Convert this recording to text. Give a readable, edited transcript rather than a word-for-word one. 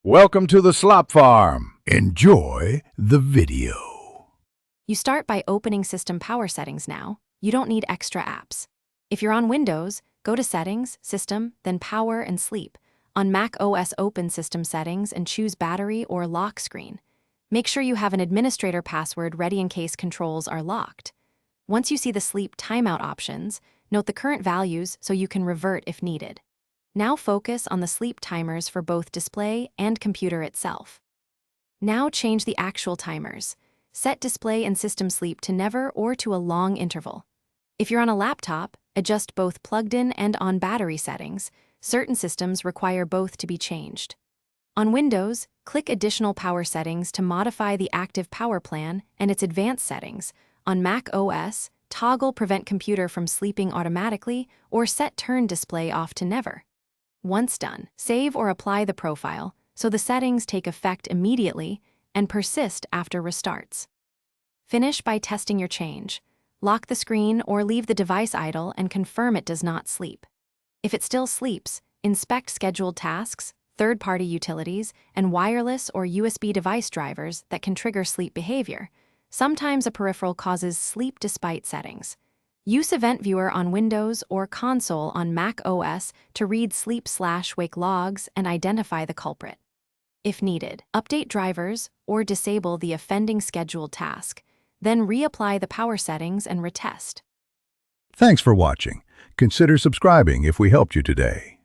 Welcome to the Slop Farm. Enjoy the video. You start by opening System Power Settings now. You don't need extra apps. If you're on Windows, go to Settings, System, then Power and Sleep. On Mac OS, open System Settings and choose Battery or Lock Screen. Make sure you have an administrator password ready in case controls are locked. Once you see the Sleep Timeout options, note the current values so you can revert if needed. Now focus on the sleep timers for both display and computer itself. Now change the actual timers. Set display and system sleep to never or to a long interval. If you're on a laptop, adjust both plugged-in and on battery settings. Certain systems require both to be changed. On Windows, click Additional Power Settings to modify the active power plan and its advanced settings. On Mac OS, toggle Prevent Computer from sleeping automatically or set Turn Display off to never. Once done, save or apply the profile so the settings take effect immediately and persist after restarts. Finish by testing your change. Lock the screen or leave the device idle and confirm it does not sleep. If it still sleeps, inspect scheduled tasks, third-party utilities, and wireless or USB device drivers that can trigger sleep behavior. Sometimes a peripheral causes sleep despite settings. Use Event Viewer on Windows or Console on Mac OS to read sleep/wake logs and identify the culprit. If needed, update drivers or disable the offending scheduled task. Then reapply the power settings and retest. Thanks for watching. Consider subscribing if we helped you today.